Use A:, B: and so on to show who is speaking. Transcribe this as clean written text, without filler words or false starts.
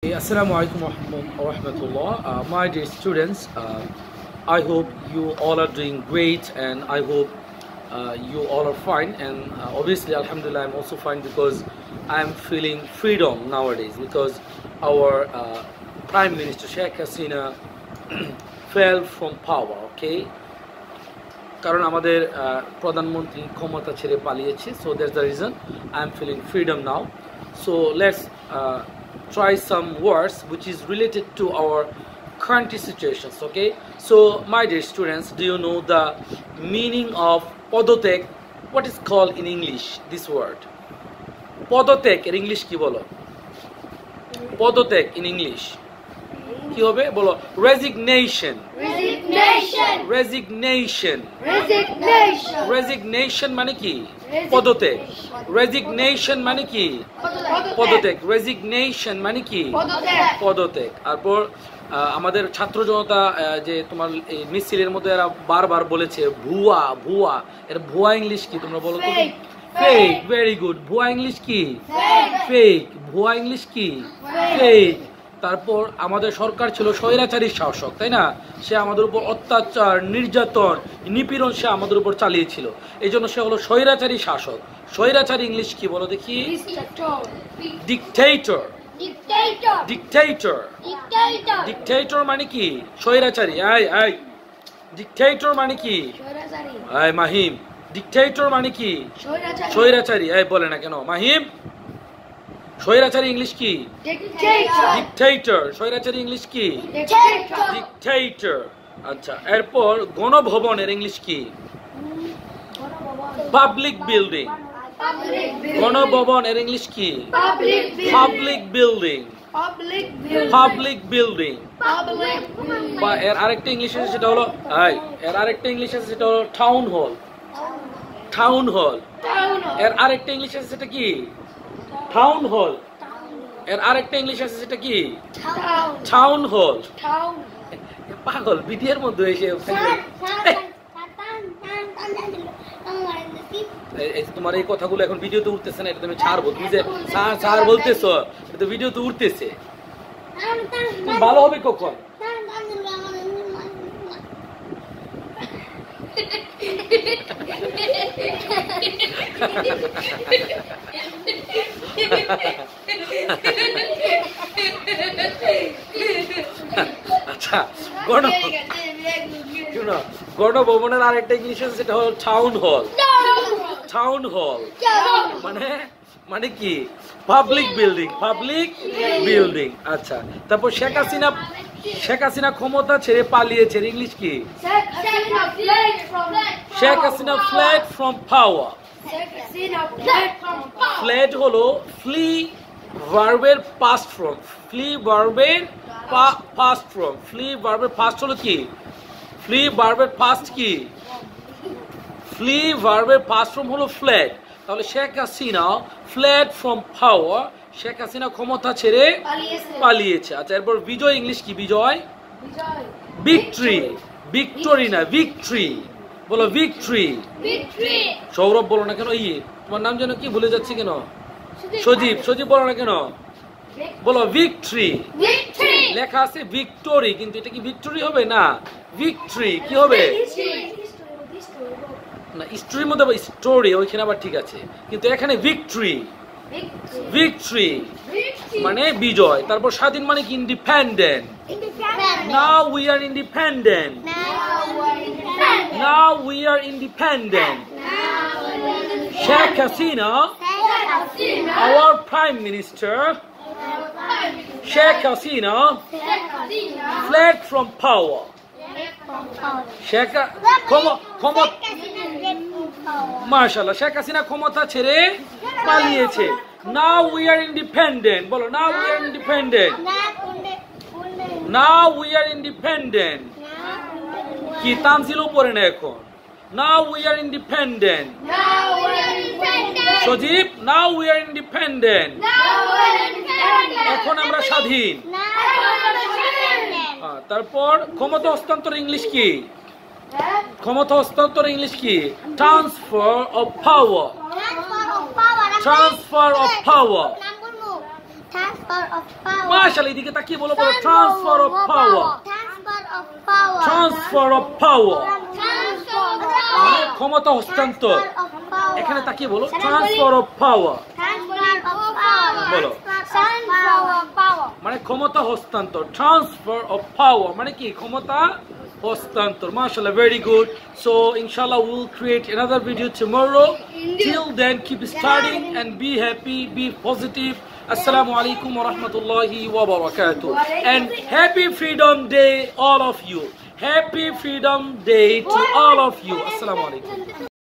A: Assalamu alaikum wa rahmatullah. My dear students, I hope you all are doing great, and I hope you all are fine. And obviously, alhamdulillah, I'm also fine because I'm feeling freedom nowadays because our Prime Minister Sheikh Hasina fell from power. Okay, কারণ আমাদের প্রধানমন্ত্রী ক্ষমতা ছেড়ে পালিয়েছে, so that's the reason I'm feeling freedom now. So let's try some words which is related to our current situations. Okay, so my dear students, do you know the meaning of পদত্যাগ? What is called in English this word? পদত্যাগ এর English কি বলো? পদত্যাগ in English কি হবে বলো? Resignation. Resignation মানে কি? পদত্যাগ. Resignation মানে কি? পদত্যাগ. Resignation মানে কি? পদত্যাগ. তারপর আমাদের ছাত্র জনতা যে তোমার এই মিছিলের মধ্যে এরা বারবার বলেছে ভুয়া ভুয়া, এর ভুয়া ইংলিশ কি তোমরা বলো তো? ফেক. Very good. ভুয়া ইংলিশ কি? ফেক. ভুয়া ইংলিশ কি? ফেক. তারপর আমাদের সরকার ছিল স্বৈরাচারী শাসক, তাই না? সে আমাদের উপর অত্যাচার, নির্যাতন, নিপীড়ন সে আমাদের উপর চালিয়েছিল, এই জন্য সে হলো স্বৈরাচারী শাসক। স্বৈরাচারী ইংলিশ কি বলো দেখি? ডিকটেটর. ডিকটেটর মানে কি? স্বৈরাচারী. ডিকটেটর মানে কি? মাহিম, ডিকটেটর মানে কি? স্বৈরাচারী. বলে না কেন মাহিম? স্বৈরাচারী ইংলিশ কি? ডিকটেটর. স্বৈরাচারী ইংলিশ কি? ডিকটেটর. আচ্ছা, এরপর গণভবনের ইংলিশ কি? Public building. গণভবনের ইংলিশ কি? Public building. Public building. বা এর আরেকটা ইংলিশ আছে সেটা হলো এর আরেকটা ইংলিশ আছে সেটা হলো টাউন হল. Town hall. এর আরেকটা ইংলিশ আছে সেটা কি? Town hall. এর আরেকটা ইংলিশ আছে সেটা কি? Town hall. পাগল বিটির মধ্যে এসে তোমার এই কথাগুলো এখন ভিডিওতে উঠতেছে না, এটা তুমি ছাড়বো, তুমি যে স্যার বলতেছো এটা ভিডিওতে উঠতেছে, ভালো হবে কখন? আচ্ছা, গণভবনের আরেকটা ইংলিশ আছে সেটা হলো টাউন হল. টাউন হল মানে কি? Public building. Public building. আচ্ছা, তারপর শেখ হাসিনা ক্ষমতা ছেড়ে পালিয়েছে, ইংলিশ কি? Sheikh Hasina fled from power. fled হলো ফ্লি ভার্বের পাস্ট ফর্ম. ফ্লি ভার্বের পাস্ট ফর্ম. ফ্লি ভার্বের পাস্ট হলো কি? ফ্লি ভার্বের পাস্ট কি? ফ্লি ভার্বের পাস্ট ফর্ম হলো fled. তাহলে Sheikh Hasina fled from power. Sheikh Hasina ক্ষমতা ছেড়ে পালিয়েছে. আচ্ছা, এরপর বিজয় ইংলিশ কি? বিজয় ভিক্টরি. ভিক্টোরি না, ভিক্টরি. বলো ভিক্টরি. সৌরভ বলো না কেন? তোমার নাম যেন কি ভুলে যাচ্ছে কেন? সজীব. সজীব বলো না কেন? বলো ভিক্টরি. লেখা আছে ভিক্টোরি, কিন্তু এটা কি ভিক্টরি হবে? না, ভিক্টরি কি হবে? না, স্টোরির মধ্যে স্টোরি ওইখানে আবার ঠিক আছে, কিন্তু এখানে ভিক্টরি. ভিক্টরি মানে বিজয়. তারপর স্বাধীন মানে কি? Independent. Now we are independent. Now we are independent. Sheikh Hasina, our prime minister, Sheikh Hasina fled from power. মাশাআল্লাহ, শেখ হাসিনা ক্ষমতা ছেড়ে পালিয়েছে. Now we are independent. বলো, now we are independent. Now we are independent. কি তানজিল উপরে না এখন? Now we are independent. Sajib, now we are independent. এখন আমরা স্বাধীন. তারপর ক্ষমতা হস্তান্তর ইংলিশ কি? ক্ষমতা হস্তান্তর ইংলিশ কি? Transfer of power. Transfer of power.
B: Transfer of power.
A: মাশাআল্লাহ, এদিকে তাকিয়ে বলো, বলো transfer of power.
B: Transfer of power.
A: Transfer of power
B: Transfer of
A: মানে
B: power.
A: ক্ষমতা হস্তান্তর।
B: Transfer of power.
A: এখানে তাকিয়ে বলো transfer of power,
B: Transfer of power.
A: বলো
B: Transfer of power.
A: মানে ক্ষমতা হস্তান্তর। ট্রান্সফার অফ পাওয়ার মানে কি? ক্ষমতা হস্তান্তর। মাশাআল্লাহ, very good. So inshallah we will create another video tomorrow. Till then, keep studying and be happy, be positive. Assalamu alaikum wa rahmatullahi wa barakatuh. And happy Freedom Day all of you. Happy Freedom Day to all of you. Assalamu alaikum.